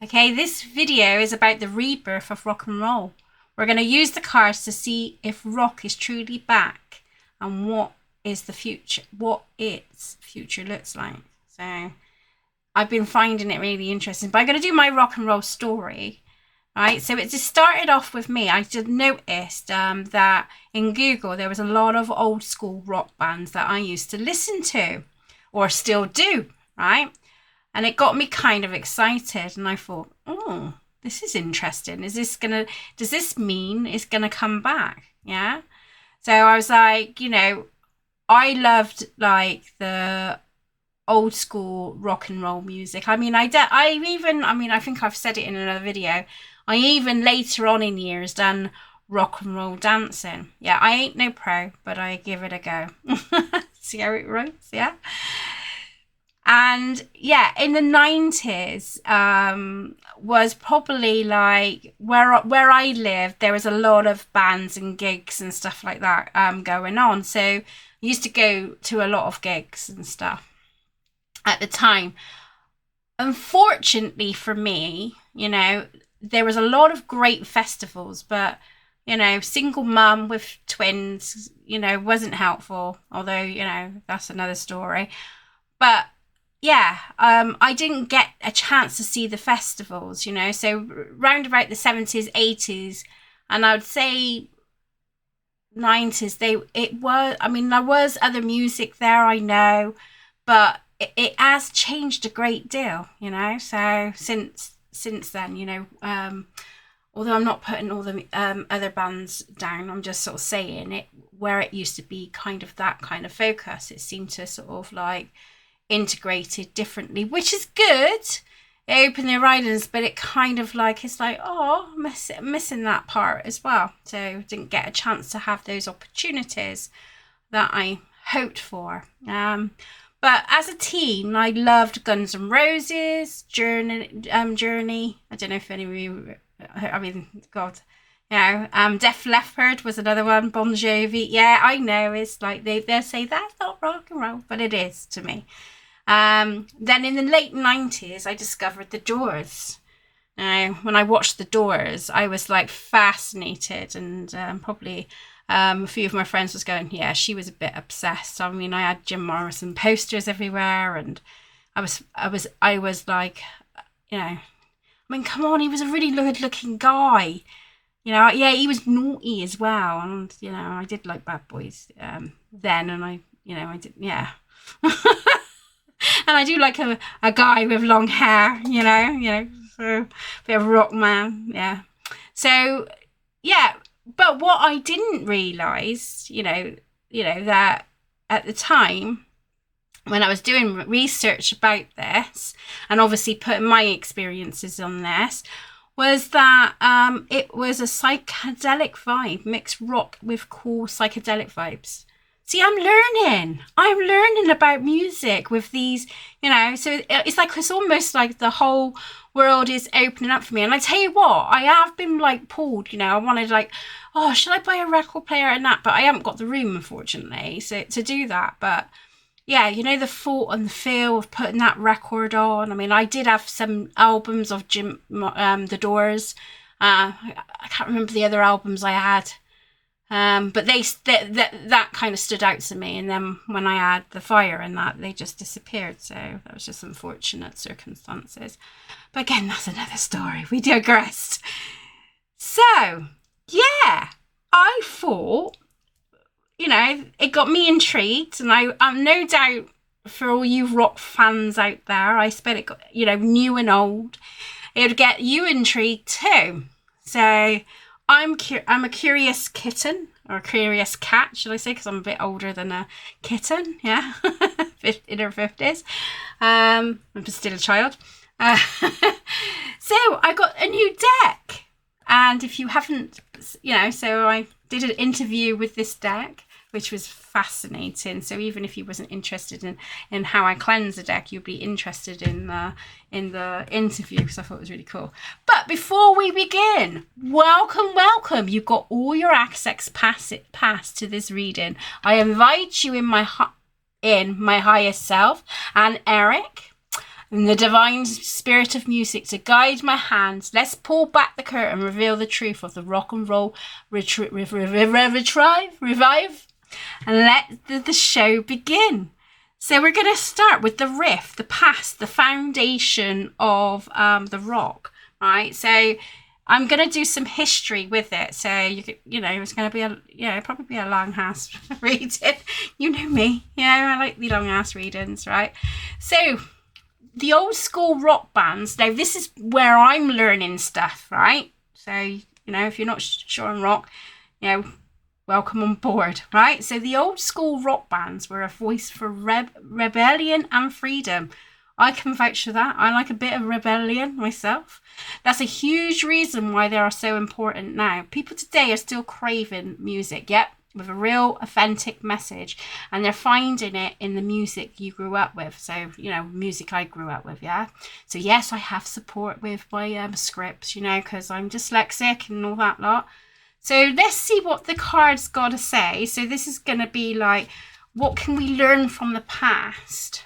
Okay, this video is about the rebirth of rock and roll. We're going to use the cards to see if rock is truly back and what is the future, what its future looks like. So I've been finding it really interesting, but I'm going to do my rock and roll story. Right, so it just started off with me. I just noticed that in Google there was a lot of old school rock bands that I used to listen to, or still do, right? And it got me kind of excited, and I thought, oh, this is interesting. Does this mean it's gonna come back? Yeah. So I was like, I loved like the old school rock and roll music. I mean, I think I've said it in another video. I even later on in years done rock and roll dancing. Yeah, I ain't no pro, but I give it a go. See how it runs, yeah? And yeah, in the 90s, was probably like where I lived, there was a lot of bands and gigs and stuff like that going on. So I used to go to a lot of gigs and stuff at the time. Unfortunately for me, there was a lot of great festivals, but single mum with twins, wasn't helpful. Although, that's another story. But yeah, I didn't get a chance to see the festivals, so round about the 70s, 80s, and I would say 90s, there was other music there, I know, but it has changed a great deal, so since then, although I'm not putting all the other bands down, I'm just sort of saying it, where it used to be kind of that kind of focus, it seemed to sort of like integrated differently, which is good. It opened their horizons, but it kind of like, it's like, oh, missing that part as well. So didn't get a chance to have those opportunities that I hoped for. But as a teen, I loved Guns N' Roses, Journey. I don't know if any of you, God, Def Leppard was another one. Bon Jovi. Yeah, I know. It's like they'll say that's not rock and roll, but it is to me. Then in the late 90s, I discovered the Doors. When I watched the Doors, I was like fascinated, and probably a few of my friends was going, yeah, she was a bit obsessed. I mean, I had Jim Morrison posters everywhere, and I was like, come on, he was a really good-looking guy. Yeah, he was naughty as well, and I did like Bad Boys then, and I did, yeah. And I do like a guy with long hair, so a bit of rock man, yeah. So, yeah, but what I didn't realise, that at the time when I was doing research about this, and obviously putting my experiences on this, was that it was a psychedelic vibe, mixed rock with cool psychedelic vibes. See, I'm learning about music with these, so it's almost like the whole world is opening up for me. And I tell you what, I have been like pulled, I wanted like, oh, should I buy a record player and that? But I haven't got the room, unfortunately, so to do that. But yeah, the thought and the feel of putting that record on. I mean, I did have some albums of the Doors. I can't remember the other albums I had. But that kind of stood out to me, and then when I had the fire and that, they just disappeared. So that was just unfortunate circumstances. But again, that's another story. We digressed. So yeah, I thought, it got me intrigued, and I'm no doubt for all you rock fans out there, I expect it got, new and old, it would get you intrigued too. So I'm a curious kitten, or a curious cat, should I say, because I'm a bit older than a kitten, yeah, in her 50s. I'm still a child. So I got a new deck, and if you haven't, so I did an interview with this deck, which was fascinating. So even if you wasn't interested in how I cleanse a deck, you'd be interested in the interview, because I thought it was really cool. But before we begin, welcome. You've got all your access pass to this reading. I invite you in my highest self, and Eric. and the divine spirit of music to guide my hands. Let's pull back the curtain, reveal the truth of the rock and roll revive, and let the show begin. So we're going to start with the riff, the past, the foundation of the rock, right? So I'm going to do some history with it. So, it's going to be probably be a long ass reading. You know me. I like the long ass readings, right? So the old school rock bands, now this is where I'm learning stuff, right? So, if you're not sure on rock, welcome on board, right? So the old school rock bands were a voice for rebellion and freedom. I can vouch for that. I like a bit of rebellion myself. That's a huge reason why they are so important now. People today are still craving music, with a real authentic message, and they're finding it in the music you grew up with. So, music I grew up with, yeah? So yes, I have support with my scripts, because I'm dyslexic and all that lot. So let's see what the card's got to say. So this is going to be like, what can we learn from the past?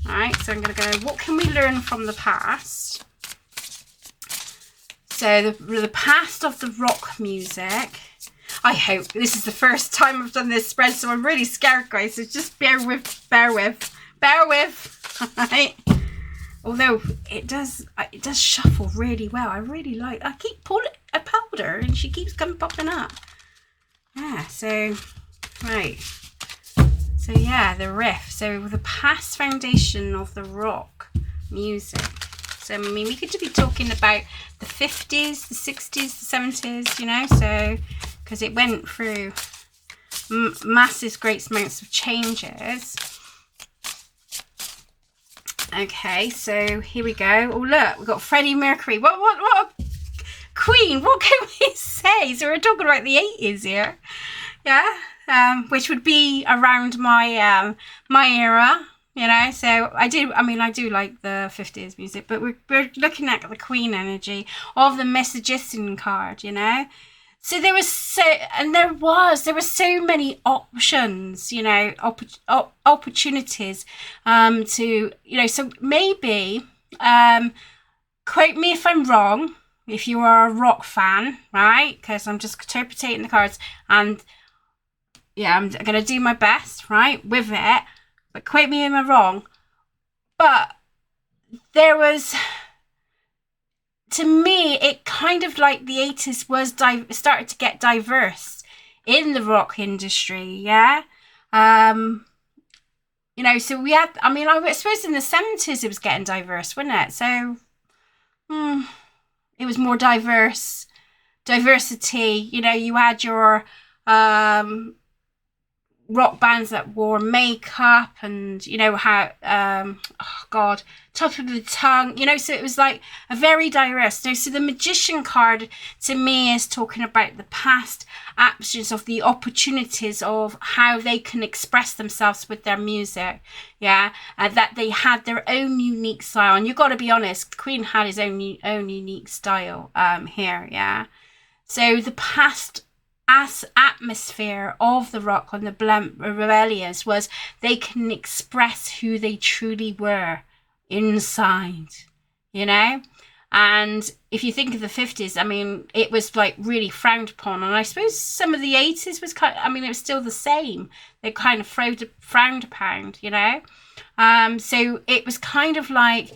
All right, so I'm going to go, what can we learn from the past? So the past of the rock music. I hope this is the first time I've done this spread, so I'm really scared, guys. So just bear with. All right. Although it does shuffle really well. I really like. I keep pulling a powder, and she keeps popping up. Yeah. So right. So yeah, the riff. So the past foundation of the rock music. So we could be talking about the 50s, the 60s, the 70s. So because it went through massive, great amounts of changes. Okay, so here we go. Oh, look, we've got Freddie Mercury. What Queen, what can we say? So we're talking about the 80s here. Yeah, which would be around my my era, So I do like the 50s music, but we're looking at the Queen energy of the Messagistan card, So there were so many options, opportunities to, so maybe, quote me if I'm wrong, if you are a rock fan, right? Because I'm just interpreting the cards, and yeah, I'm going to do my best, right, with it, but quote me if I'm wrong. But there was, to me, it kind of like the 80s was started to get diverse in the rock industry, yeah? So we had, I suppose in the 70s it was getting diverse, wasn't it? So, it was more diversity, you had your rock bands that wore makeup and how top of the tongue, so it was like a very diverse. So the Magician card to me is talking about the past actions of the opportunities of how they can express themselves with their music, that they had their own unique style. And you've got to be honest, Queen had his own unique style here, so the past atmosphere of the rock on the rebellions was they can express who they truly were inside, and if you think of the 50s, it was like really frowned upon, and I suppose some of the 80s was it was still the same. They kind of frowned upon, so it was kind of like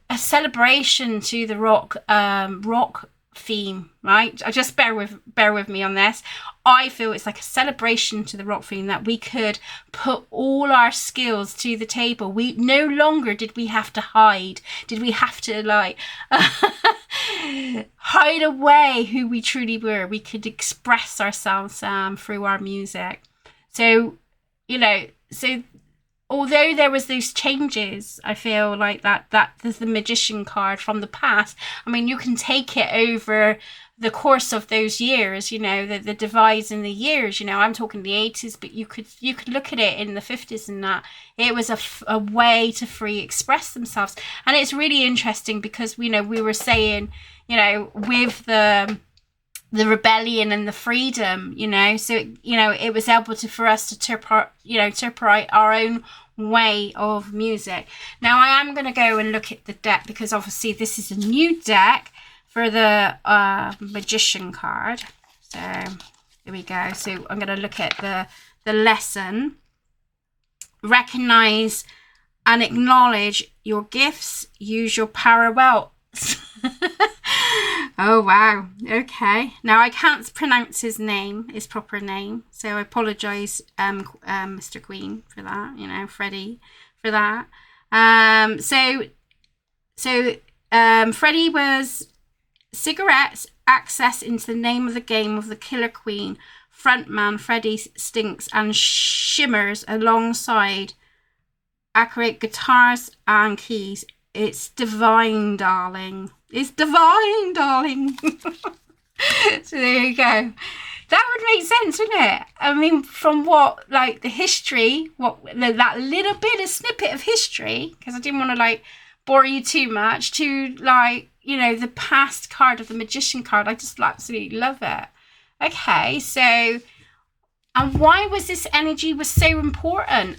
a celebration to the rock theme, right? Just bear with me on this. I feel it's like a celebration to the rock theme, that we could put all our skills to the table. We no longer did we have to hide. Did we have to hide away who we truly were? We could express ourselves through our music. So, so although there was those changes, I feel like that there's the Magician card from the past. You can take it over the course of those years, the divides in the years, I'm talking the 80s, but you could look at it in the 50s, and that it was a way to free express themselves. And it's really interesting because, we were saying, with the the rebellion and the freedom, you know. So it was able to for us to interpret our own way of music. Now I am going to go and look at the deck, because obviously this is a new deck for the magician card. So here we go. So I'm going to look at the lesson. Recognize and acknowledge your gifts. Use your power well. Oh wow, okay. Now I can't pronounce his name, his proper name, so I apologise, Mr. Queen, for that, you know, Freddie, for that. Freddie was cigarettes, access into the name of the game of the Killer Queen, frontman Freddie Stinks and shimmers alongside accurate guitars and keys. It's divine, darling. It's divine, darling. So there you go. That would make sense, wouldn't it? I mean, from what, like, the history, that little bit of snippet of history, because I didn't want to, like, bore you too much, to, like, you know, the past card of the magician card. I just absolutely love it. Okay, so, and why was this energy was so important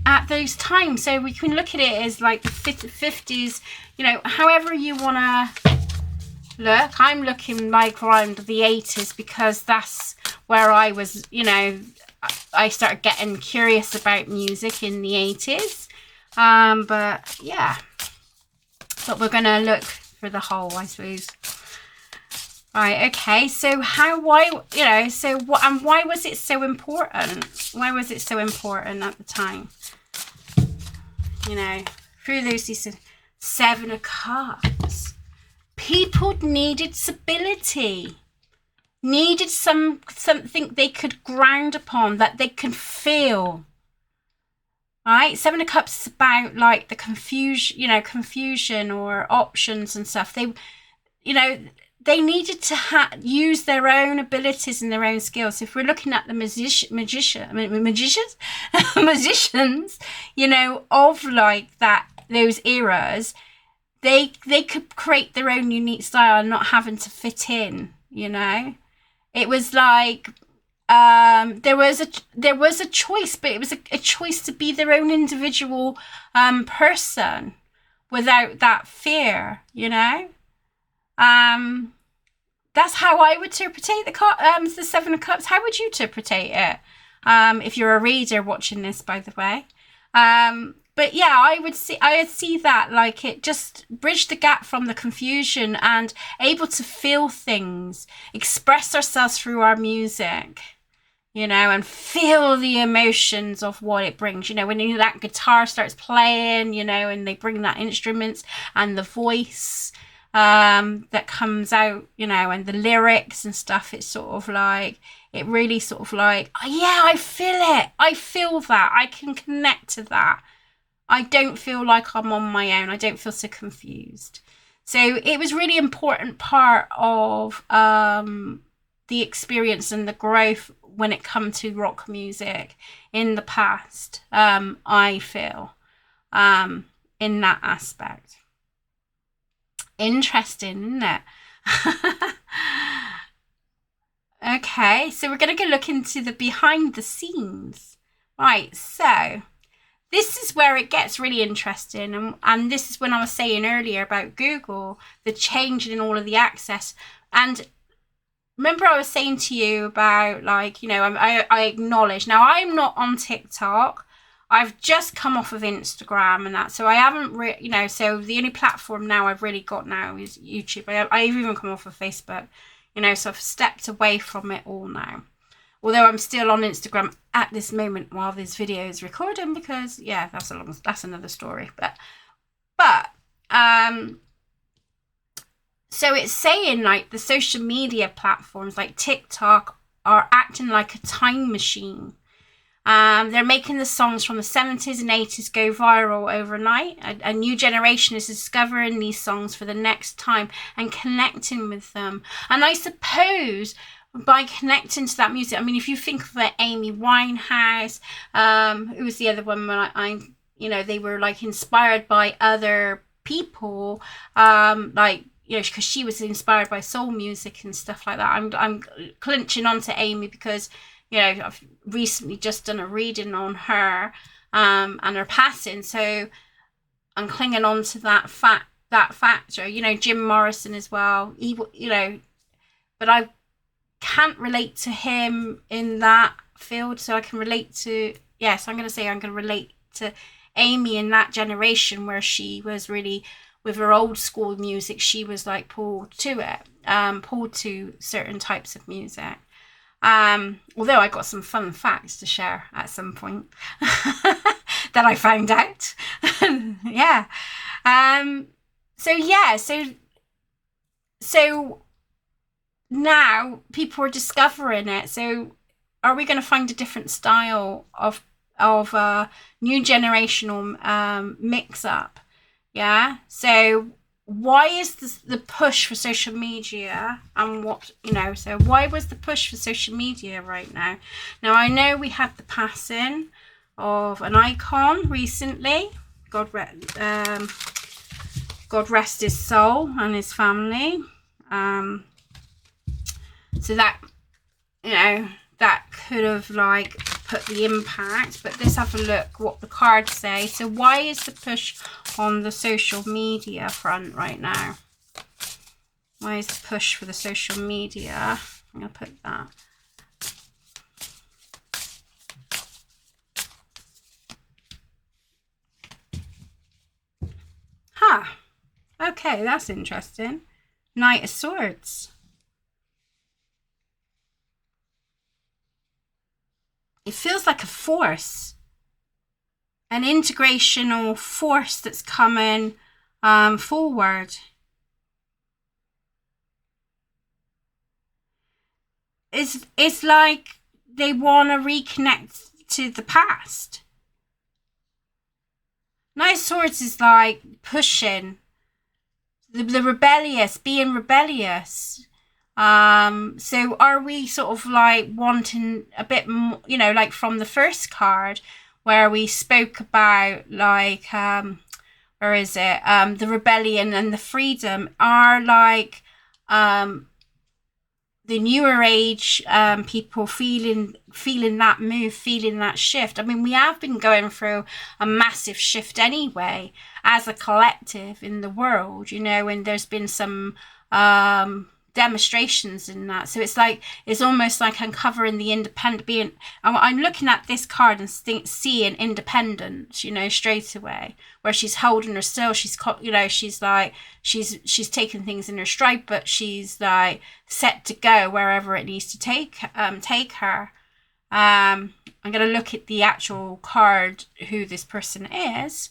at those times? So we can look at it as like the 50s, you know, however you want to look. I'm looking like around the 80s, because that's where I was, you know, I started getting curious about music in the 80s. But yeah, but we're going to look for the whole, I suppose. Right, okay, so why was it so important? Why was it so important at the time? You know, through those 7 of Cups. People needed stability. Needed something they could ground upon, that they can feel. Right? 7 of Cups is about, like, the confusion or options and stuff. They, you know, they needed to use their own abilities and their own skills. If we're looking at the magicians, you know, of like those eras, they could create their own unique style and not having to fit in. You know, it was like there was a choice, but it was a choice to be their own individual person without that fear. You know. That's how I would interpret the 7 of Cups. How would you interpret it? If you're a reader watching this, by the way. But yeah, I would see that, like, it just bridged the gap from the confusion and able to feel things, express ourselves through our music, you know, and feel the emotions of what it brings. You know, when that guitar starts playing, you know, and they bring that instruments and the voice that comes out, you know, and the lyrics and stuff, it's sort of like, it really sort of like, oh, yeah, I feel it. I feel that. I can connect to that. I don't feel like I'm on my own. I don't feel so confused. So it was really important part of the experience and the growth when it comes to rock music in the past, I feel, in that aspect. Interesting, isn't it? Okay, so we're going to go look into the behind the scenes. Right, so this is where it gets really interesting. And this is when I was saying earlier about Google, the change in all of the access. And remember I was saying to you about, like, you know, I acknowledge. Now, I'm not on TikTok. I've just come off of Instagram and that, so I haven't you know, so the only platform now I've really got now is YouTube. I've even come off of Facebook, you know, so I've stepped away from it all now. Although I'm still on Instagram at this moment while this video is recording, because yeah, that's another story. But so it's saying, like, the social media platforms like TikTok are acting like a time machine. They're making the songs from the 70s and 80s go viral overnight. A new generation is discovering these songs for the next time and connecting with them. And I suppose by connecting to that music, I mean, if you think of Amy Winehouse, who was the other one when you know, they were like inspired by other people, like, you know, because she was inspired by soul music and stuff like that. I'm clinching on to Amy because, you know, I've recently just done a reading on her and her passing, so I'm clinging on to that factor. You know, Jim Morrison as well. He, you know, but I can't relate to him in that field, so I can relate to, yes, I'm going to relate to Amy in that generation where she was really, with her old school music, she was like pulled to certain types of music. Although I got some fun facts to share at some point that I found out. Yeah. So now people are discovering it. So are we going to find a different style of new generational mix up? Yeah. So why is the push for social media, and what, you know, so why was the push for social media right now? Now, I know we had the passing of an icon recently. God rest his soul and his family. So that, you know, that could have like put the impact, but let's have a look what the cards say. So why is the push on the social media front right now? Why is the push for the social media? I'm going to put that. Huh. Okay, that's interesting. Knight of Swords. It feels like a force, an integrational force that's coming forward. It's like they want to reconnect to the past. Knight of Swords is like pushing the rebellious, being rebellious. So are we sort of like wanting a bit more, you know, like from the first card where we spoke about like, where is it? The rebellion and the freedom are like, the newer age people feeling that move, feeling that shift. I mean, we have been going through a massive shift anyway as a collective in the world, you know, and there's been some demonstrations in that. So it's like, it's almost like uncovering the independent being. I'm looking at this card and seeing independence, you know, straight away, where she's holding her still. She's, you know, she's like, she's taking things in her stride, but she's like set to go wherever it needs to take her. I'm going to look at the actual card, who this person is,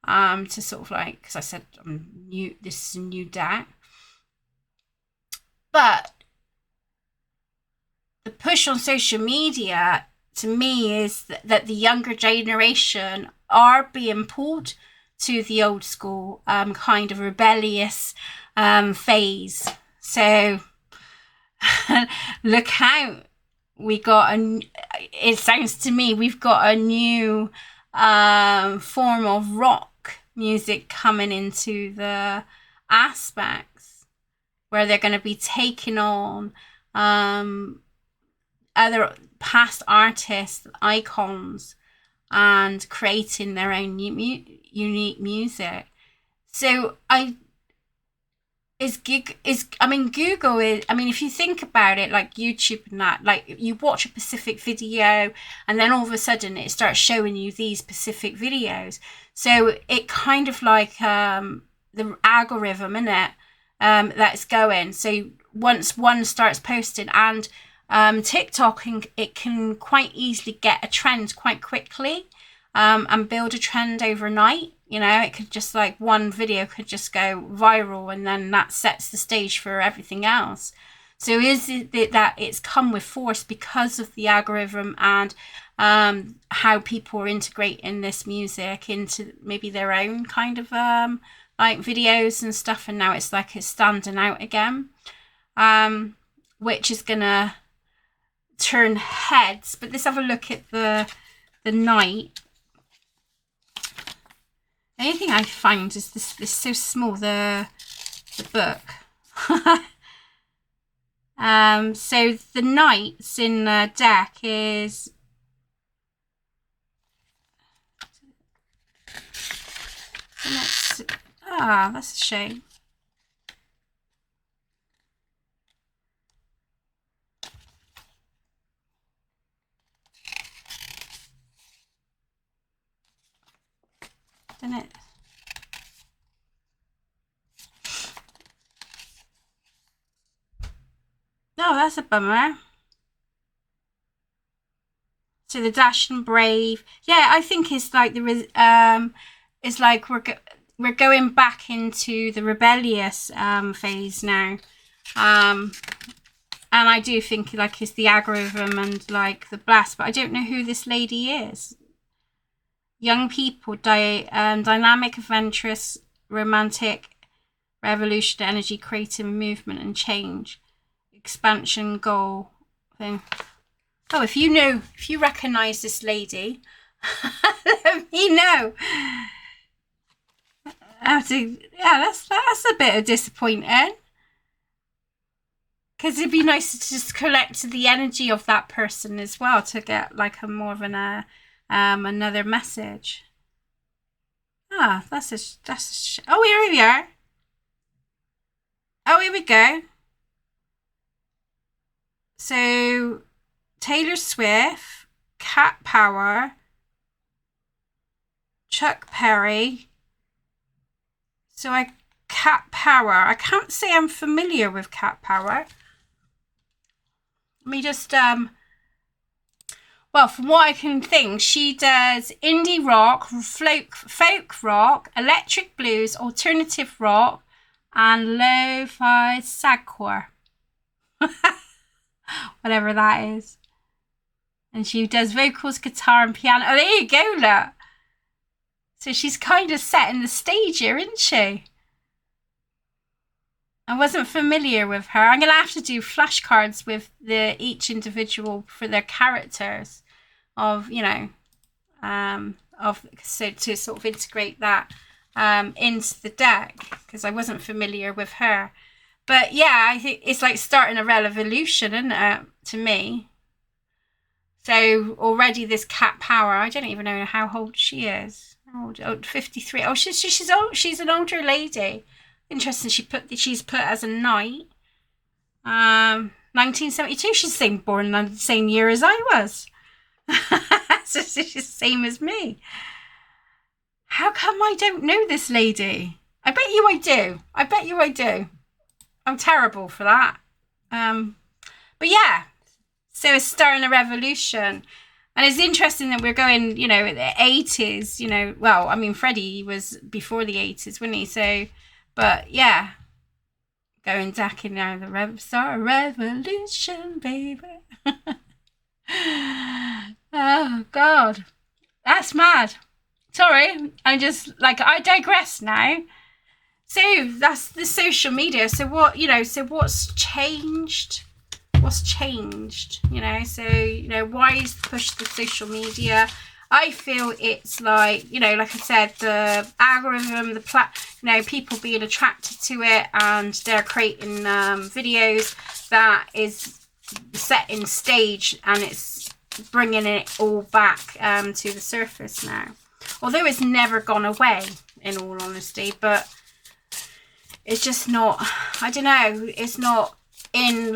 to sort of like, because I said this is a new deck. But the push on social media to me is that the younger generation are being pulled to the old school kind of rebellious phase. So look out. It sounds to me we've got a new form of rock music coming into the aspects, where they're going to be taking on other past artists, icons, and creating their own unique music. So Google is, I mean, if you think about it, like YouTube and that, like you watch a specific video and then all of a sudden it starts showing you these specific videos. So it kind of like the algorithm, innit? That's going. So once one starts posting, and TikTok it can quite easily get a trend quite quickly and build a trend overnight. You know, it could just like one video could just go viral, and then that sets the stage for everything else. So is it that it's come with force because of the algorithm and how people are integrating this music into maybe their own kind of like videos and stuff, and now it's like it's standing out again, which is gonna turn heads. But let's have a look at the Knight. The only thing I find is this so small, the book. So the knights in the deck is that's a shame. Isn't it? Oh, that's a bummer. So the dash and brave, yeah, I think it's like it's like we're going back into the rebellious phase now, and I do think like it's the agorism and like the blast, but I don't know who this lady is. Young people, dynamic, adventurous, romantic, revolution, energy, creative movement and change, expansion, goal thing. Oh, if you recognise this lady, let me know. That's a bit of disappointing. Because it'd be nice to just collect the energy of that person as well to get like a more of an another message. Oh, here we are. Oh, here we go. So Taylor Swift, Cat Power, Chuck Berry. So Cat Power. I can't say I'm familiar with Cat Power. Let me just well, from what I can think, she does indie rock, folk rock, electric blues, alternative rock, and lo-fi sadcore. Whatever that is. And she does vocals, guitar, and piano. Oh, there you go, look. So she's kind of setting the stage here, isn't she? I wasn't familiar with her. I'm going to have to do flashcards with each individual for their characters of, so to sort of integrate that into the deck because I wasn't familiar with her. But yeah, I think it's like starting a revolution, isn't it, to me? So already this Cat Power, I don't even know how old she is. Oh, 53. Oh, she's old. She's an older lady. Interesting. She's put as a knight. 1972. She's born the same year as I was. So she's the same as me. How come I don't know this lady? I bet you I do. I'm terrible for that. But yeah. So it's starting a revolution. And it's interesting that we're going, the 80s, well, I mean, Freddie was before the 80s, wasn't he? So, but yeah, going back in now, start a revolution, baby. Oh, God. That's mad. Sorry, I digress now. So that's the social media. So what's changed? What's changed, so why is the push to social media? I feel it's like I said, the algorithm, people being attracted to it, and they're creating videos that is setting stage, and it's bringing it all back to the surface now, although it's never gone away in all honesty, but it's just not, I don't know, it's not in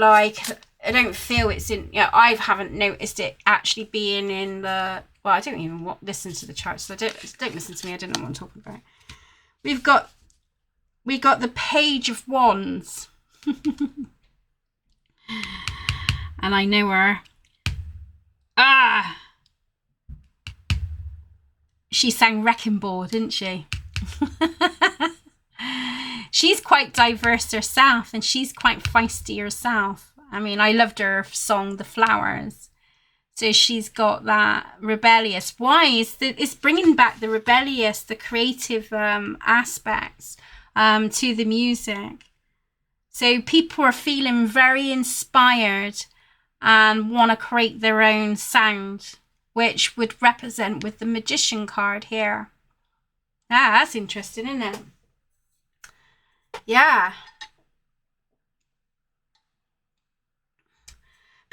I don't feel it's in, I haven't noticed it actually being in the, well, I don't even listen to the charts, so don't listen to me, I don't know what I'm talking about. We got the Page of Wands. And I know her. She sang Wrecking Ball, didn't she? She's quite diverse herself, and she's quite feisty herself. I mean, I loved her song, The Flowers. So she's got that rebellious. Why? It's bringing back the rebellious, the creative aspects to the music. So people are feeling very inspired and want to create their own sound, which would represent with the Magician card here. That's interesting, isn't it? Yeah.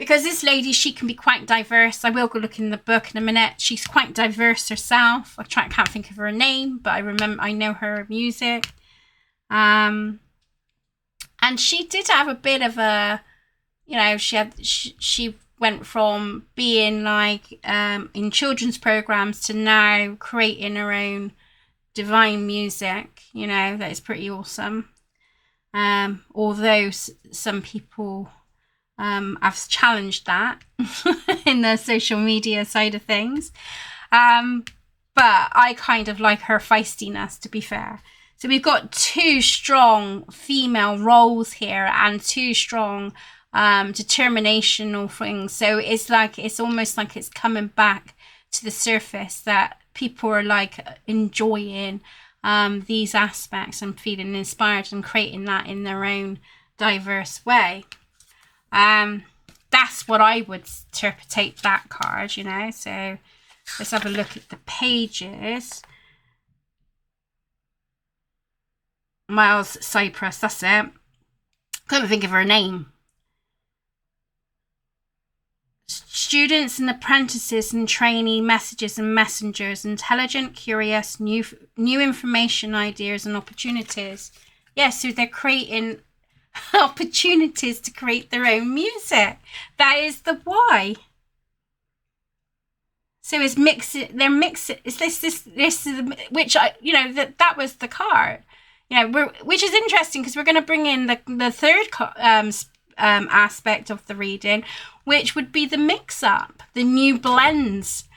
because this lady, she can be quite diverse. I will go look in the book in a minute. She's quite diverse herself. Can't think of her name, but I know her music. And she did have a bit of a, she went from being like in children's programs to now creating her own divine music. That is pretty awesome. Although some people have challenged that in the social media side of things. But I kind of like her feistiness, to be fair. So we've got 2 strong female roles here and 2 strong determinational things. So it's almost like it's coming back to the surface that people are like enjoying these aspects and feeling inspired and creating that in their own diverse way. That's what I would interpret that card, so let's have a look at the pages. Miles Cypress, that's it. Couldn't think of her name. Students and apprentices and trainee messages and messengers, intelligent, curious, new information, ideas and opportunities. So they're creating opportunities to create their own music. That is the why. So it's mixing. They're mixing. Is this which I that was the card. Which is interesting because we're going to bring in the third aspect of the reading, which would be the mix-up, the new blends.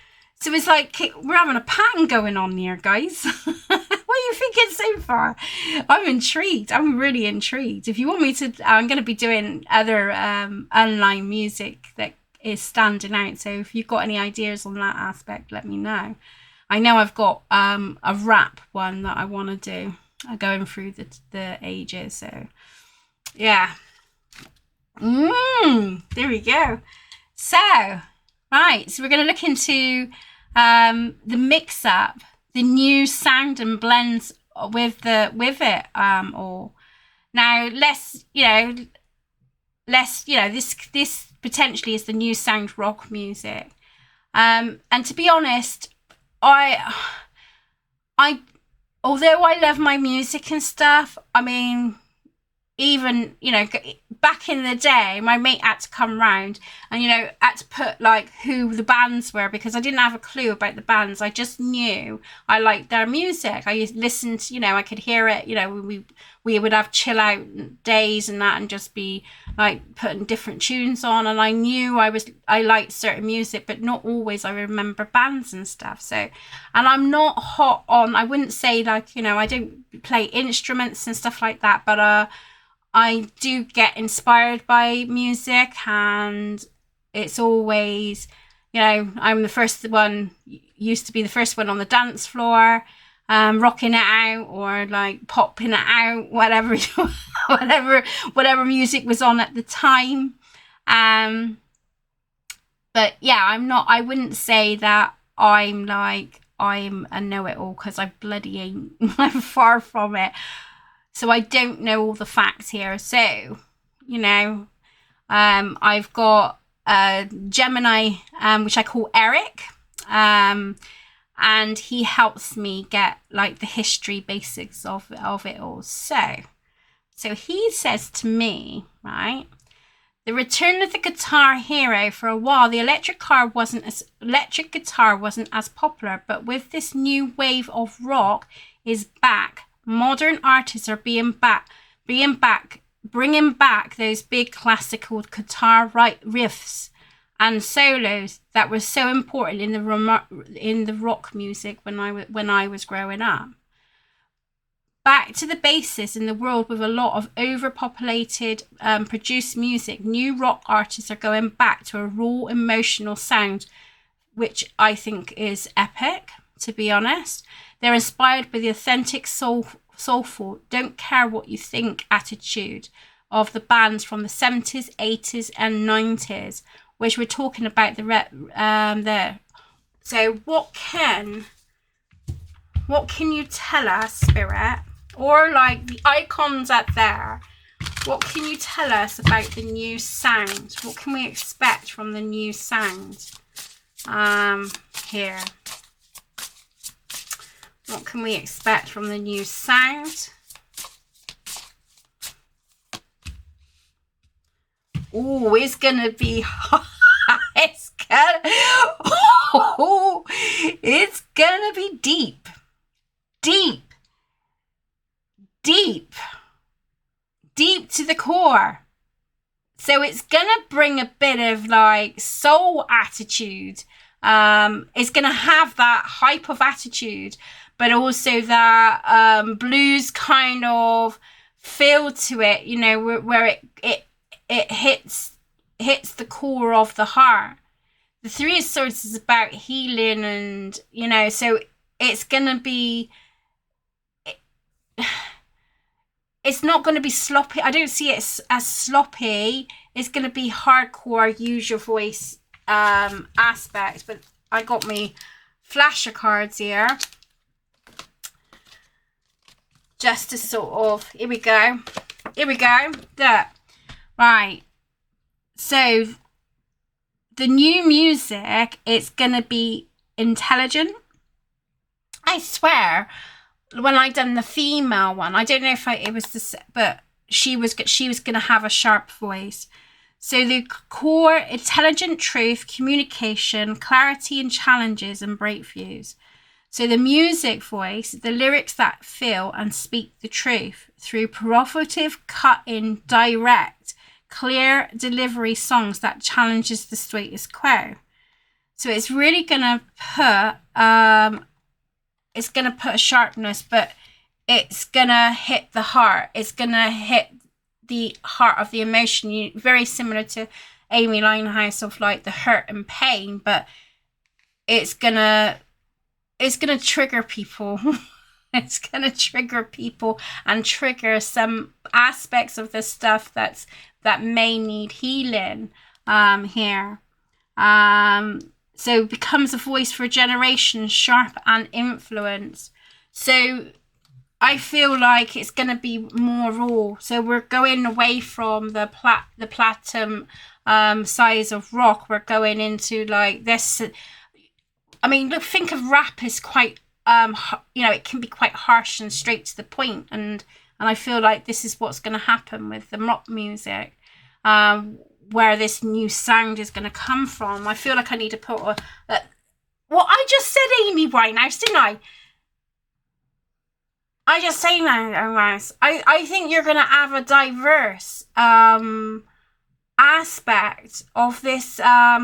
So it's like we're having a pattern going on here, guys. What are you thinking so far? I'm intrigued. I'm really intrigued. If you want me to, I'm going to be doing other online music that is standing out. So if you've got any ideas on that aspect, let me know. I know I've got a rap one that I want to do. Going through the ages, so yeah. There we go. So right, so we're going to look into the mix up, the new sound and blends with it all. Now this potentially is the new sound rock music, and to be honest, although I love my music and stuff, I mean, even, back in the day, my mate had to come round and, had to put, like, who the bands were because I didn't have a clue about the bands. I just knew I liked their music. I listened, I could hear it, we would have chill out days and that and just be, like, putting different tunes on. And I knew I liked certain music, but not always I remember bands and stuff. So, and I'm not hot on, I wouldn't say, like, I don't play instruments and stuff like that, but I do get inspired by music, and it's always, I'm the first one, used to be the first one on the dance floor, rocking it out or like popping it out, whatever music was on at the time. But yeah, I wouldn't say that I'm a know-it-all, because I bloody ain't. I'm far from it. So I don't know all the facts here. So, I've got Gemini, which I call Eric. And he helps me get like the history basics of it all. So he says to me, right, the return of the guitar hero. For a while, the electric guitar wasn't as popular, but with this new wave of rock is back. Modern artists are bringing back those big classical guitar riffs and solos that were so important in the rock music when I was growing up. Back to the basis in the world with a lot of overpopulated produced music, new rock artists are going back to a raw emotional sound, which I think is epic, to be honest. They're inspired by the authentic soulful, don't care what you think attitude of the bands from the 70s, 80s and 90s, which we're talking about there. So what can you tell us, Spirit, or like the icons up there, What can you tell us about the new sound? What can we expect from the new sound? Here. What can we expect from the new sound? Oh, it's gonna be it's gonna be deep, deep, deep, deep to the core. So it's gonna bring a bit of like soul attitude. It's gonna have that hype of attitude, but also that blues kind of feel to it, you know, where it hits the core of the heart. The Three of Swords is about healing, and you know, so it's gonna be, it's not going to be sloppy. I don't see it as sloppy. It's going to be hardcore, use your voice aspect. But I got me flasher cards here, just to sort of, here we go. There. Right. So the new music, it's going to be intelligent. I swear, when I done the female one, I don't know if it was the, but she was going to have a sharp voice. So the core, intelligent truth, communication, clarity and challenges and breakthroughs. So the music voice, the lyrics that feel and speak the truth through provocative, cut-in, direct, clear delivery songs that challenges the status quo. So it's really going to put, it's going to put a sharpness, but it's going to hit the heart. It's going to hit the heart of the emotion. Very similar to Amy Winehouse of like the hurt and pain, but it's going to trigger people. It's going to trigger people and trigger some aspects of the stuff that may need healing here. So it becomes a voice for a generation, sharp and influence. So I feel like it's going to be more raw. So we're going away from the platinum size of rock. We're going into like this. I mean, look, think of rap as quite, you know, it can be quite harsh and straight to the point. And I feel like this is what's going to happen with the rock music. Where this new sound is going to come from. I feel like I need to put well, I just said Amy Winehouse, didn't I? I just say now, I think you're going to have a diverse aspect of this. I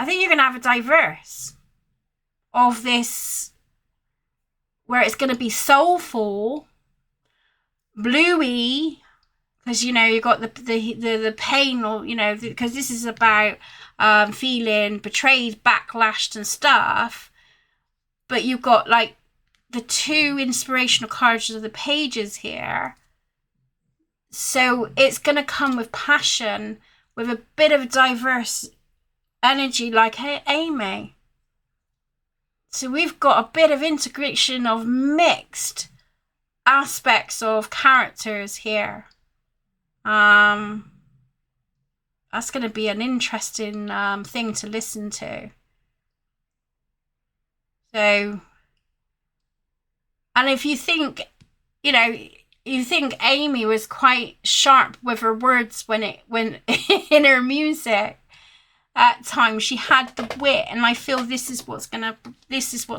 think you're going to have a diverse of this, where it's going to be soulful, bluey, because you know you got the pain, or you know, because this is about feeling betrayed, backlashed and stuff. But you've got like the two inspirational cards of the pages here, so it's going to come with passion, with a bit of diverse energy, like hey Amy. So we've got a bit of integration of mixed aspects of characters here. That's going to be an interesting thing to listen to. So, and if you think, you know, you think Amy was quite sharp with her words when in her music. At times she had the wit, and I feel this is what's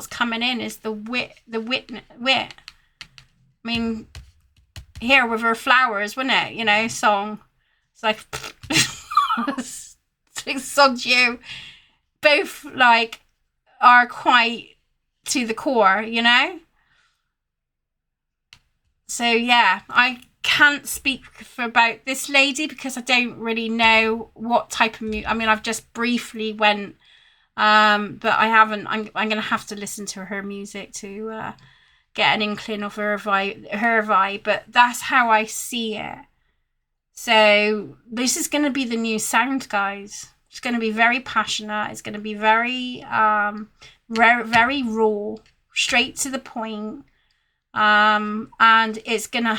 coming in, is the wit. I mean, here with her flowers, wasn't it? You know, song. It's like sod you. Both like are quite to the core, you know. So yeah, I can't speak about this lady because I don't really know what type of music. I mean, I've just briefly went, but I haven't. I'm gonna have to listen to her music to get an inkling of her vibe. But that's how I see it. So this is gonna be the new sound, guys. It's gonna be very passionate. It's gonna be very, very raw, straight to the point. and it's gonna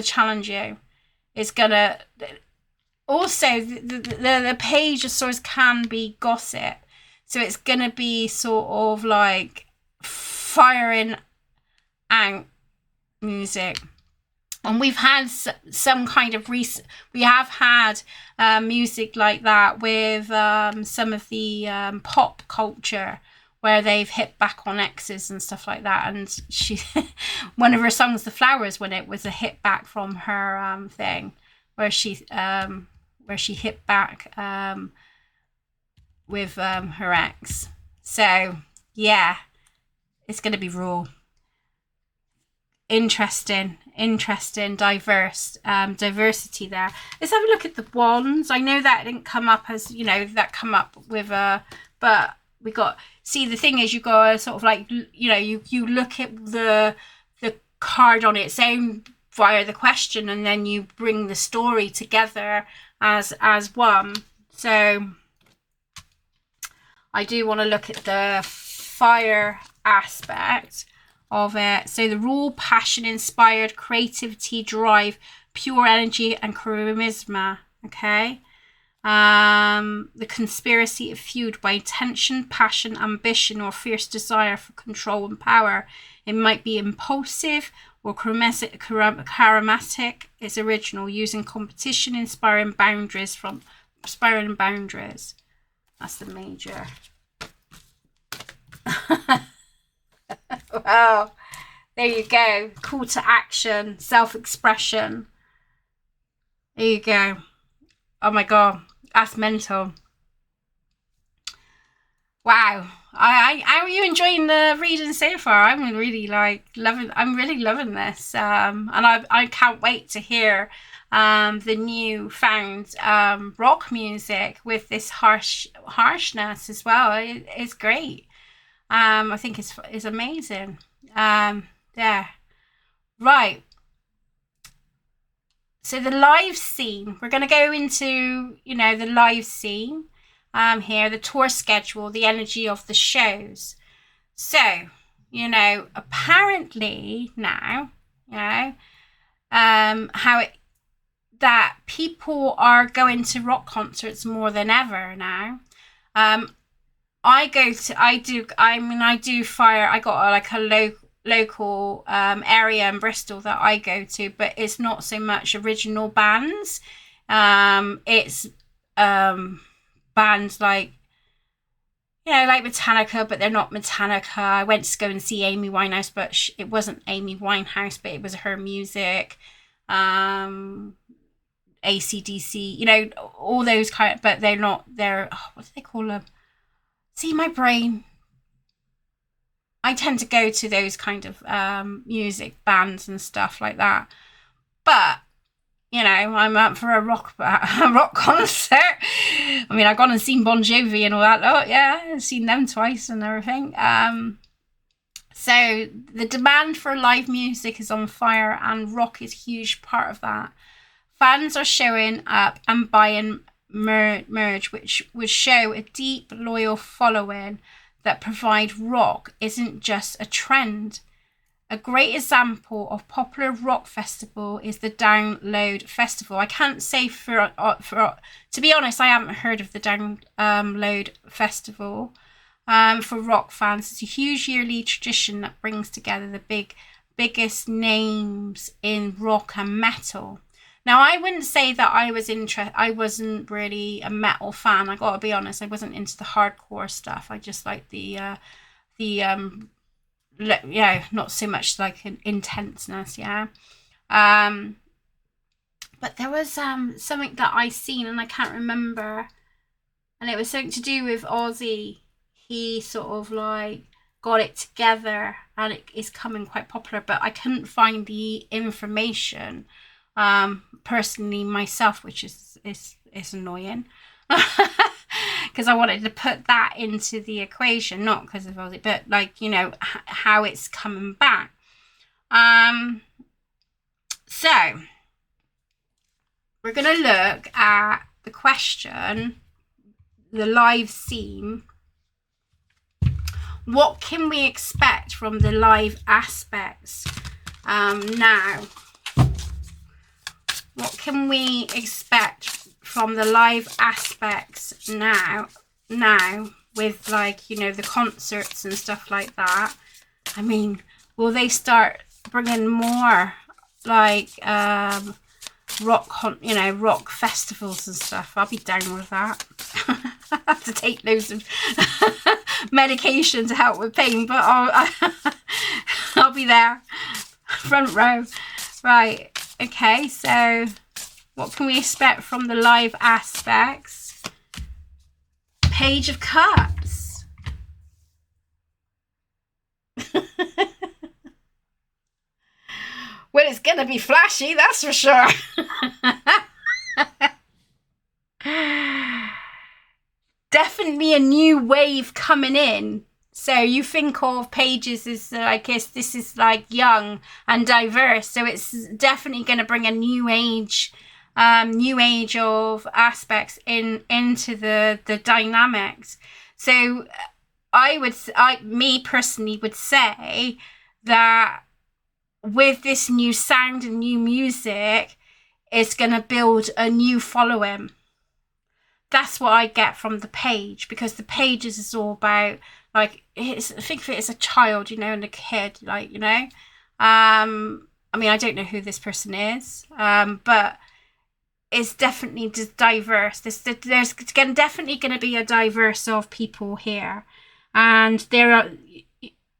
challenge you. It's gonna also the page of swords can be gossip, so it's gonna be sort of like firing out music. And we've had some kind of we have had music like that with some of the pop culture, where they've hit back on exes and stuff like that. And she, one of her songs, "The Flowers," when it was a hit back from her thing, where she hit back with her ex. So yeah, it's going to be raw. Interesting, diversity there. Let's have a look at the wands. I know that didn't come up as, that come up with but we got, see, the thing is, you got to sort of like, you look at the card on its own via the question, and then you bring the story together as one. So I do want to look at the fire aspect of it. So the raw, passion inspired, creativity, drive, pure energy and charisma. Okay. The conspiracy is fueled by tension, passion, ambition, or fierce desire for control and power. It might be impulsive or charismatic. It's original, using competition, inspiring boundaries. That's the major. Wow, there you go. Call to action, self-expression. There you go. Oh my god, that's mental. Wow. How are you enjoying the reading so far? I'm really loving this. And I can't wait to hear the new found rock music with this harshness as well. It's great. I think it's amazing. Yeah. Right. So the live scene, we're going to go into, the live scene here, the tour schedule, the energy of the shows. So, apparently now, that people are going to rock concerts more than ever now. I do fire. I got like a local area in Bristol that I go to, but it's not so much original bands. It's bands like, like Metallica, but they're not Metallica. I went to go and see Amy Winehouse, but it wasn't Amy Winehouse, but it was her music. AC/DC, all those kind of, but they're not, what do they call them? See, my brain. I tend to go to those kind of music bands and stuff like that. But, I'm up for a rock concert. I mean, I've gone and seen Bon Jovi and all that. Oh, yeah, I've seen them twice and everything. So the demand for live music is on fire, and rock is a huge part of that. Fans are showing up and buying merch, which would show a deep, loyal following that provide rock isn't just a trend. A great example of popular rock festival is the Download Festival. I can't say for to be honest, I haven't heard of the Download Festival. For rock fans, it's a huge yearly tradition that brings together the biggest names in rock and metal. Now, I wouldn't say that I wasn't really a metal fan. I gotta be honest, I wasn't into the hardcore stuff. I just like not so much like an intenseness, yeah. But there was something that I seen and I can't remember, and it was something to do with Ozzy. He sort of like got it together, and it is coming quite popular, but I couldn't find the information. Personally myself, which is annoying, because I wanted to put that into the equation, not because of Ozzy, but like, how it's coming back. So we're going to look at the question, the live scene. what can we expect from the live aspects now? What can we expect from the live aspects now with, like, you know, the concerts and stuff like that? I mean, will they start bringing more, like, rock festivals and stuff? I'll be down with that. I have to take loads of medication to help with pain, but I'll be there, front row. Right, okay, so what can we expect from the live aspects? Page of Cups. Well, it's gonna be flashy, that's for sure. Definitely a new wave coming in. So you think of Pages as, I guess this is like young and diverse. So it's definitely going to bring a new age of aspects into the dynamics. So me personally would say that with this new sound and new music, it's going to build a new following. That's what I get from the page, because the Pages is all about, like, think of it as a child, you know, and a kid, like, you know. I mean, I don't know who this person is, but it's definitely just diverse. There's definitely going to be a diverse of people here, and there are,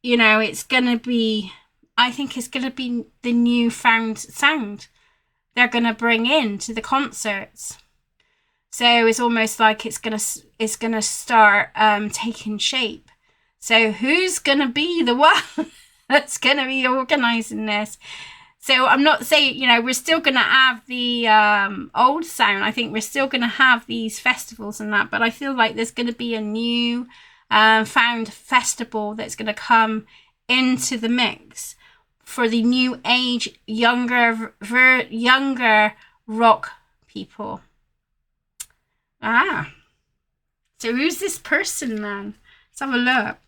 you know, it's going to be, I think it's going to be the newfound sound they're going to bring into the concerts. So it's almost like it's gonna start taking shape. So who's gonna be the one that's gonna be organising this? So I'm not saying, you know, we're still gonna have the old sound. I think we're still gonna have these festivals and that, but I feel like there's gonna be a new found festival that's gonna come into the mix for the new age, younger rock people. So who's this person then? Let's have a look.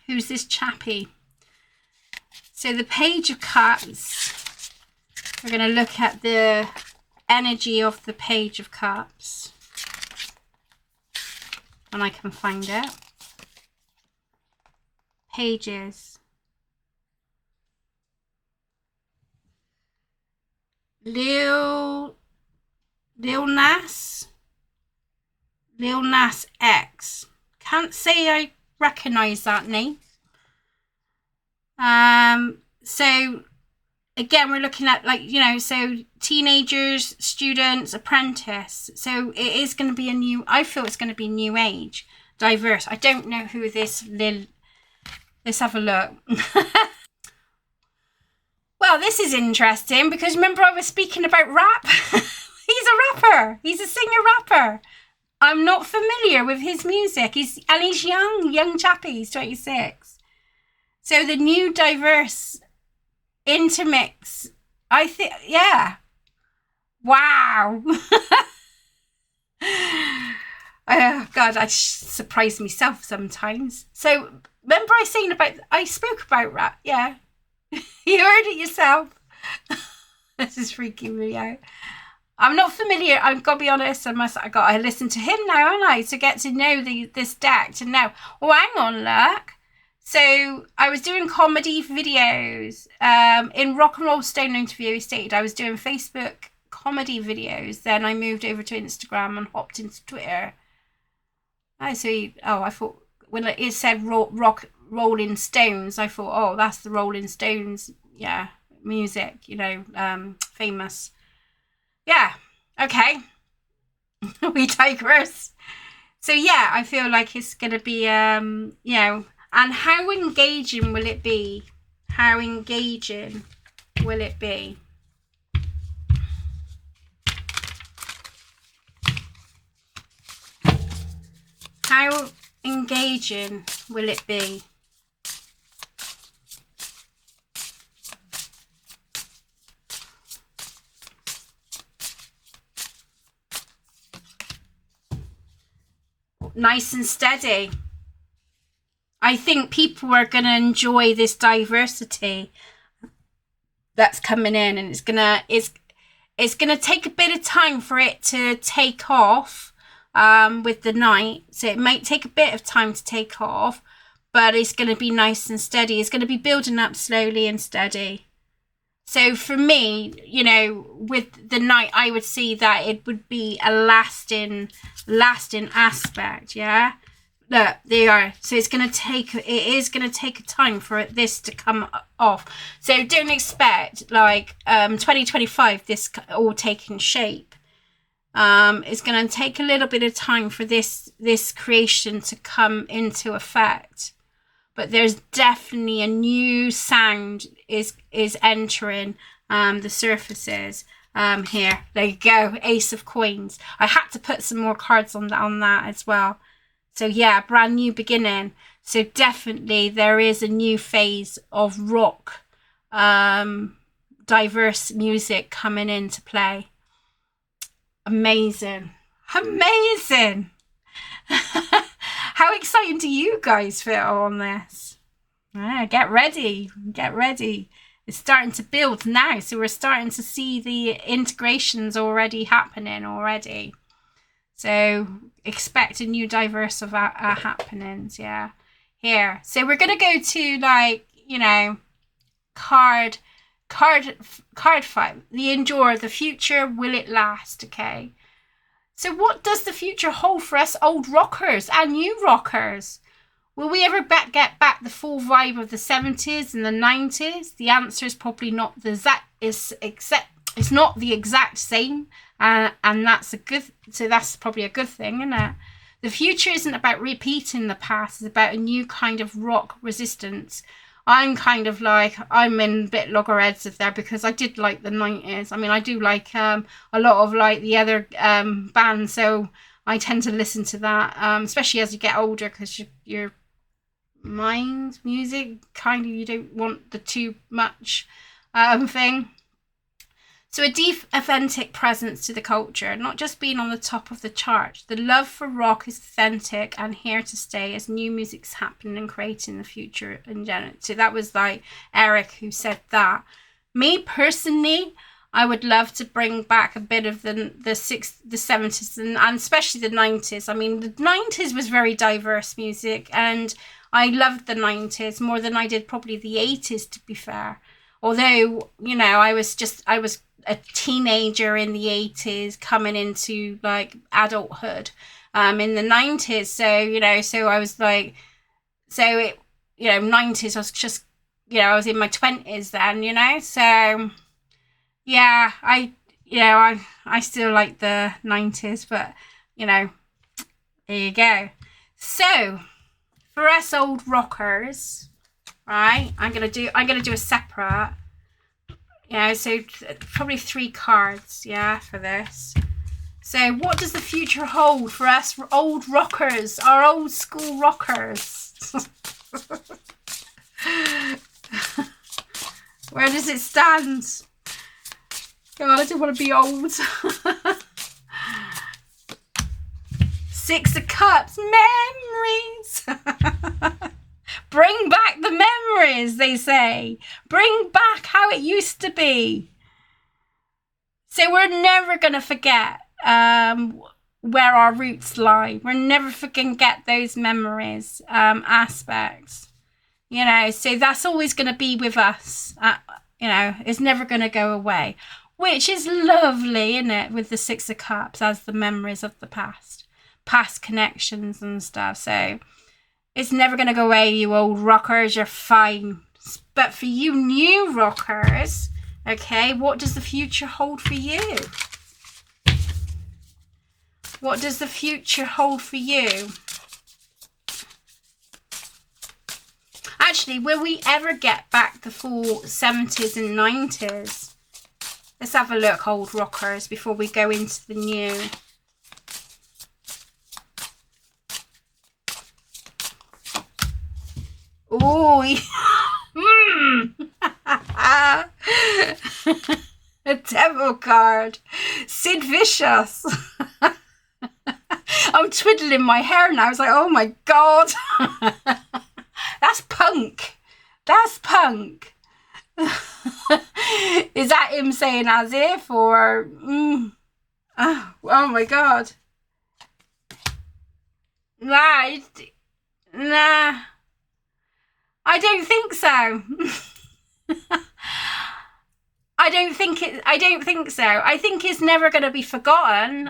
Who's this chappie? So the Page of Cups. We're going to look at the energy of the Page of Cups. When I can find it. Pages. Lil Nas X. Can't say I recognise that name. So again, we're looking at, like, you know, so teenagers, students, apprentice. So it is going to be I feel it's going to be new age, diverse. I don't know who this let's have a look. Well, this is interesting, because remember I was speaking about rap? He's a rapper. He's a singer-rapper. I'm not familiar with his music. He's young chappie. He's 26. So the new diverse intermix, I think, yeah. Wow. Oh God, I surprise myself sometimes. So remember I spoke about rap, yeah. You heard it yourself. This is freaking me out. I'm not familiar. I've got to be honest. I got to listen to him now, haven't I, to get to know this deck. To know. Oh, hang on, look. So I was doing comedy videos. In Rock and Roll Stone interview, he stated I was doing Facebook comedy videos. Then I moved over to Instagram and hopped into Twitter. I thought when it said rock Rolling Stones, I thought, oh, that's the Rolling Stones, yeah, music, you know, famous. Yeah, okay. We digress. So yeah, I feel like it's gonna be you know, and how engaging will it be? How engaging will it be? How engaging will it be? Nice and steady. I think people are going to enjoy this diversity that's coming in, and it's gonna take a bit of time for it to take off with the night. So it might take a bit of time to take off, but it's going to be nice and steady. It's going to be building up slowly and steady. So for me, you know, with the night, I would see that it would be a lasting aspect. Yeah. Look, they are. So it is going to take a time for this to come off. So don't expect like 2025 this all taking shape. It's going to take a little bit of time for this creation to come into effect. But there's definitely a new sound is entering the surfaces. Here, there you go, Ace of Coins. I had to put some more cards on that as well. So yeah, brand new beginning. So definitely there is a new phase of rock, diverse music coming into play. Amazing. Amazing. How exciting do you guys feel on this? Get ready. Get ready. It's starting to build now. So we're starting to see the integrations already happening already. So expect a new diverse of happenings, yeah. Here. So we're going to go to like, you know, card 5. The endure, the future, will it last? Okay. So what does the future hold for us old rockers and new rockers? Will we ever get back the full vibe of the 70s and the 90s? The answer is probably not the exact. It's not the exact same, and that's that's probably a good thing, isn't it? The future isn't about repeating the past; it's about a new kind of rock resistance. I'm kind of like, I'm in a bit loggerheads of there because I did like the 90s. I mean, I do like a lot of like the other bands, so I tend to listen to that, especially as you get older, because your mind music kind of, you don't want the too much thing. So a deep, authentic presence to the culture, not just being on the top of the chart. The love for rock is authentic and here to stay as new music's happening and creating the future in general. So that was like Eric who said that. Me personally, I would love to bring back a bit of the 70s and especially the 90s. I mean, the 90s was very diverse music, and I loved the 90s more than I did probably the 80s, to be fair. Although, you know, I was a teenager in the 80s coming into like adulthood in the 90s. So, you know, so I was like, so it, you know, 90s, I was just, you know, I was in my 20s then, you know, so yeah, I still like the 90s, but, you know, there you go. So for us old rockers, right, I'm gonna do a separate, yeah, so probably 3 cards, yeah, for this. So what does the future hold for us, for old rockers, our old school rockers? Where does it stand? God, I don't want to be old. 6 of Cups, memories. Bring back the memories, they say. Bring back how it used to be. So we're never going to forget where our roots lie. We're never going to get those memories, aspects. You know, so that's always going to be with us. You know, it's never going to go away. Which is lovely, isn't it, with the 6 of Cups as the memories of the past connections and stuff. So it's never going to go away, you old rockers. You're fine. But for you new rockers, okay, what does the future hold for you? What does the future hold for you? Actually, will we ever get back the full 70s and 90s? Let's have a look, old rockers, before we go into the new. Oh, a devil card. Sid Vicious. I'm twiddling my hair now. I was like, oh my God. punk. That's punk. Is that him saying as if, or oh my god. Nah, I don't think so. I don't think so. I think it's never going to be forgotten.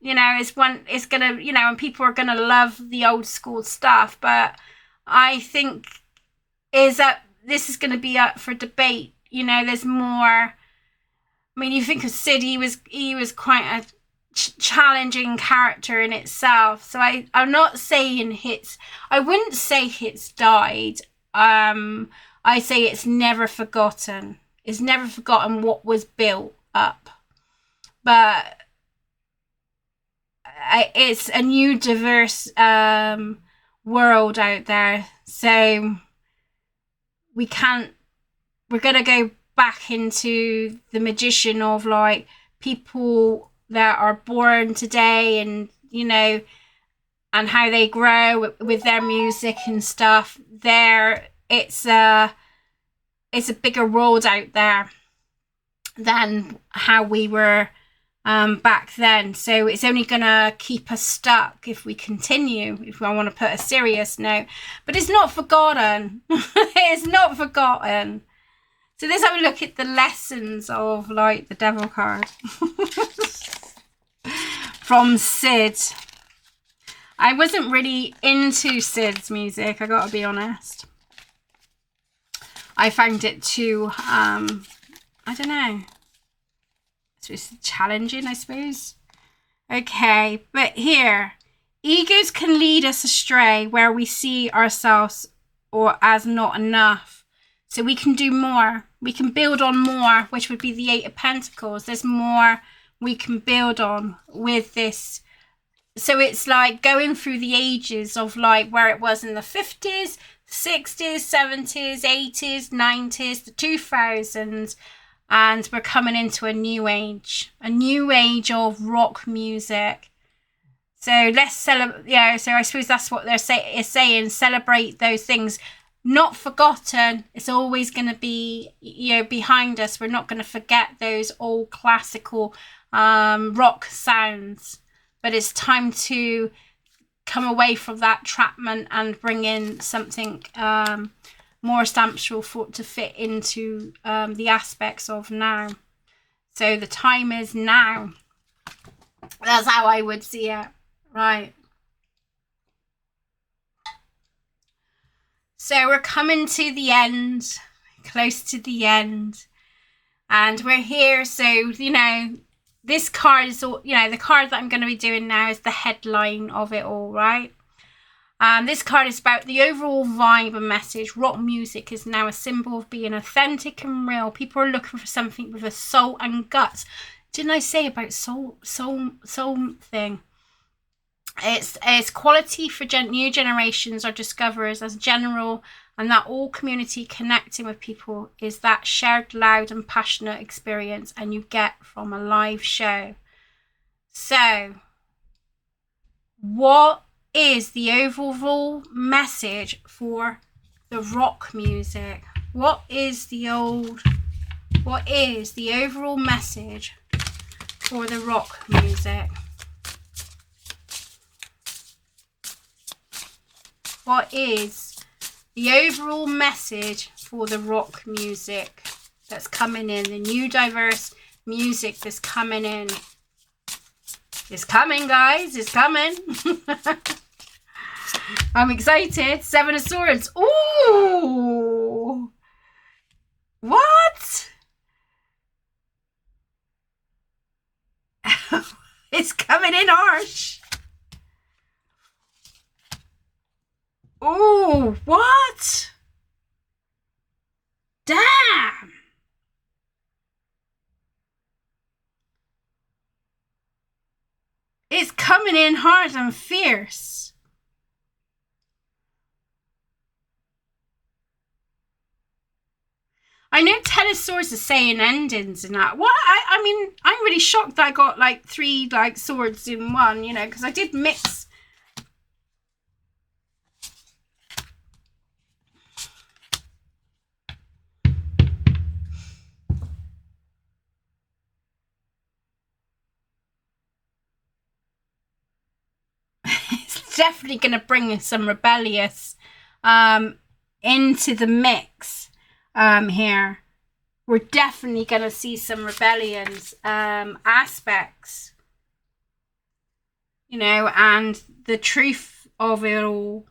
It's gonna, and people are gonna love the old school stuff. But I think is that this is going to be up for debate. There's more. I mean, you think of Sid, he was quite a challenging character in itself. So I'm not saying I wouldn't say it's died. I say it's never forgotten. It's never forgotten what was built up. But it's a new diverse world out there. So we're going to go back into the magician of like people that are born today, and and how they grow with their music and stuff. It's a bigger world out there than how we were back then. So it's only gonna keep us stuck if we continue, if I want to put a serious note. But it's not forgotten. It's not forgotten. So let's have a look at the lessons of like the Devil card. From Sid. I wasn't really into Sid's music, I gotta be honest. I found it too, I don't know. It's just challenging, I suppose. Okay, but here. Egos can lead us astray where we see ourselves or as not enough. So we can do more. We can build on more, which would be the Eight of Pentacles. There's more we can build on with this. So it's like going through the ages of like where it was in the 50s, 60s, 70s, 80s, 90s, the 2000s. And we're coming into a new age of rock music. So let's celebrate. So I suppose that's what they're saying. Celebrate those things. Not forgotten. It's always going to be, behind us. We're not going to forget those old classical rock sounds. But it's time to come away from that trapment and bring in something more substantial to fit into the aspects of now. So the time is now. That's how I would see it. Right. So we're coming to the end, close to the end, and we're here. So, this card is all, the card that I'm going to be doing now is the headline of it all, right? This card is about the overall vibe and message. Rock music is now a symbol of being authentic and real. People are looking for something with a soul and guts. Didn't I say about soul thing? It's quality for new generations or discoverers as general, and that all community connecting with people is that shared loud and passionate experience and you get from a live show. So what is the overall message for the rock music? What is the overall message for the rock music? What is the overall message for the rock music that's coming in? The new diverse music that's coming in. It's coming, guys. It's coming. I'm excited. Seven of Swords. Ooh. What? It's coming in harsh. Oh, what? Damn. It's coming in hard and fierce. I know Ten of Swords is saying endings and that. What? I mean, I'm really shocked that I got like 3 like swords in one, because I did mix. definitely going to bring some rebellious into the mix here. We're definitely going to see some rebellions aspects, you know, and the truth of it all.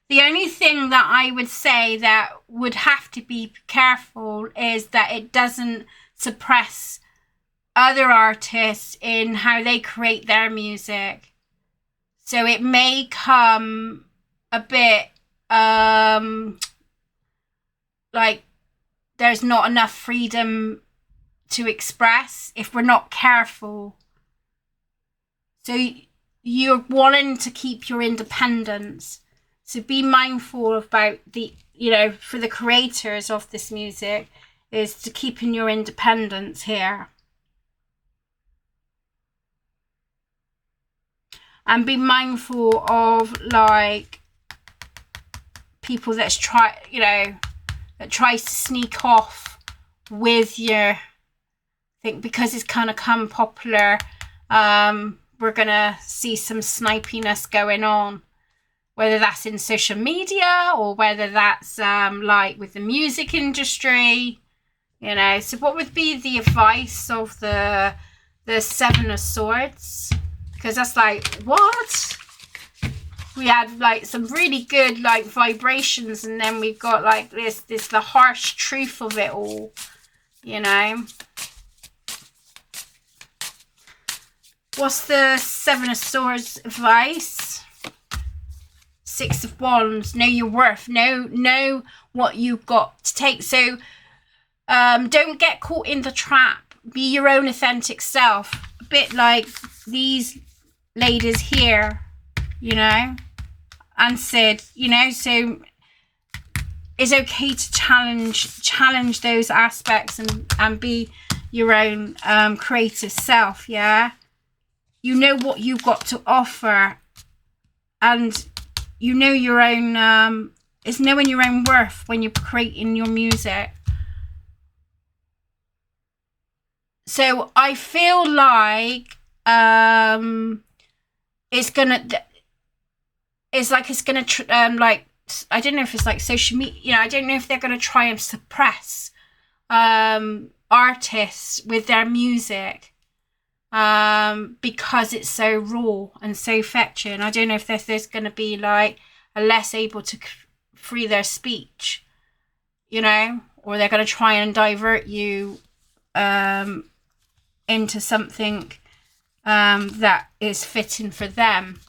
The only thing that I would say that would have to be careful is that it doesn't suppress other artists in how they create their music. So it may come a bit like there's not enough freedom to express if we're not careful. So you're wanting to keep your independence. So be mindful about the, you know, for the creators of this music, is to keep in your independence here. And be mindful of like people that's that tries to sneak off with your thing, because it's kind of come popular. We're gonna see some snipiness going on, whether that's in social media or whether that's like with the music industry, you know. So what would be the advice of the Seven of Swords? Because that's like, what? We had like some really good like vibrations, and then we've got like this the harsh truth of it all, you know. What's the Seven of Swords advice? Six of Wands. Know your worth. Know what you've got to take. So don't get caught in the trap. Be your own authentic self. A bit like these ladies here, you know, and said, you know, so it's okay to challenge those aspects and be your own creative self. Yeah, you know what you've got to offer, and you know your own it's knowing your own worth when you're creating your music. So I feel like it's gonna like, I don't know if it's like social media, you know, I don't know if they're gonna try and suppress artists with their music because it's so raw and so fetching. I don't know if there's gonna be like a less able to free their speech, you know, or they're gonna try and divert you into something that is fitting for them,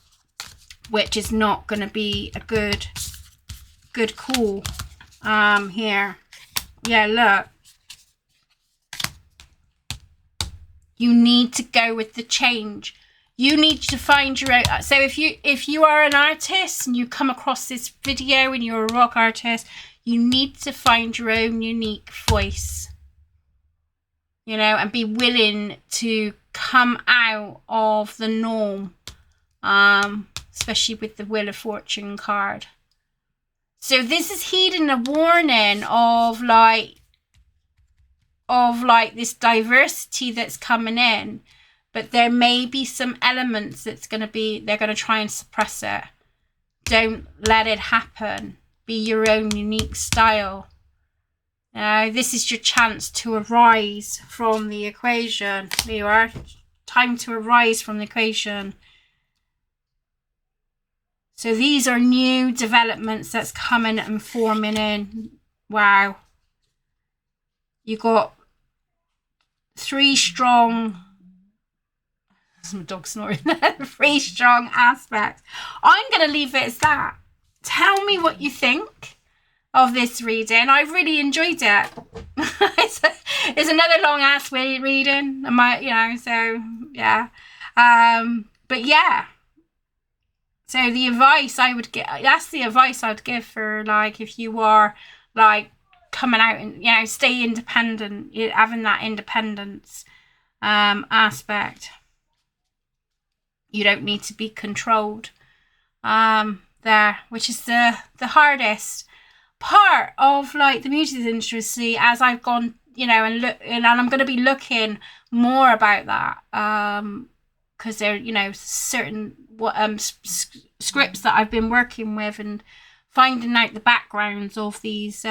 which is not going to be a good call here. Yeah, look, you need to go with the change. You need to find your own. So if you are an artist and you come across this video and you're a rock artist, you need to find your own unique voice, you know, and be willing to come out of the norm, especially with the Wheel of Fortune card. So this is heeding a warning of like this diversity that's coming in, but there may be some elements they're going to try and suppress it. Don't let it happen. Be your own unique style. This is your chance to arise from the equation. There you are. Time to arise from the equation. So these are new developments that's coming and forming in. Wow. You got 3 strong... Some dog snoring. 3 strong aspects. I'm going to leave it as that. Tell me what you think of this reading. I really enjoyed it. It's another long ass reading. So yeah. But yeah. So the advice I would give, that's the advice I'd give for like, if you are like coming out and, you know, stay independent, having that independence aspect. You don't need to be controlled there, which is the hardest part of like the music industry as I've gone and look, and I'm going to be looking more about that, because there, certain scripts that I've been working with and finding out the backgrounds of these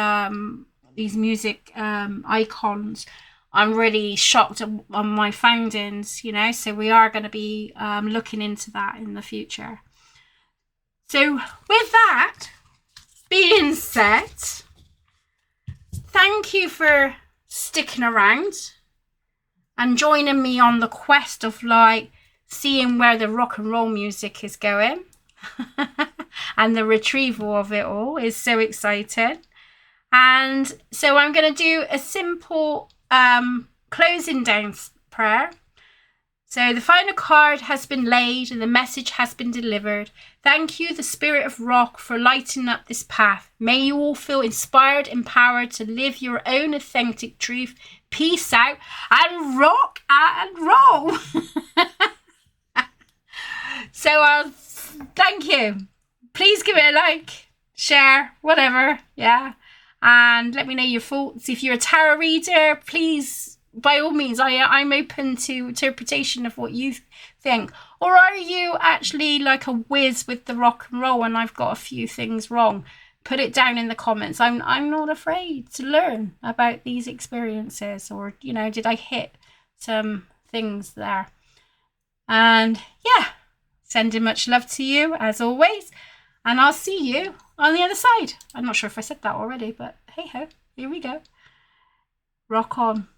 music icons. I'm really shocked on my findings, so we are going to be looking into that in the future. So with that being said, thank you for sticking around and joining me on the quest of seeing where the rock and roll music is going. And the retrieval of it all is so exciting. And so I'm going to do a simple closing down prayer. So the final card has been laid and the message has been delivered. Thank you, the Spirit of Rock, for lighting up this path. May you all feel inspired, empowered to live your own authentic truth. Peace out and rock and roll. So thank you. Please give it a like, share, whatever. Yeah. And let me know your thoughts. If you're a tarot reader, please, by all means, I'm open to interpretation of what you think. Or are you actually like a whiz with the rock and roll and I've got a few things wrong? Put it down in the comments. I'm not afraid to learn about these experiences, or, did I hit some things there? And yeah, sending much love to you as always. And I'll see you on the other side. I'm not sure if I said that already, but hey ho, here we go. Rock on.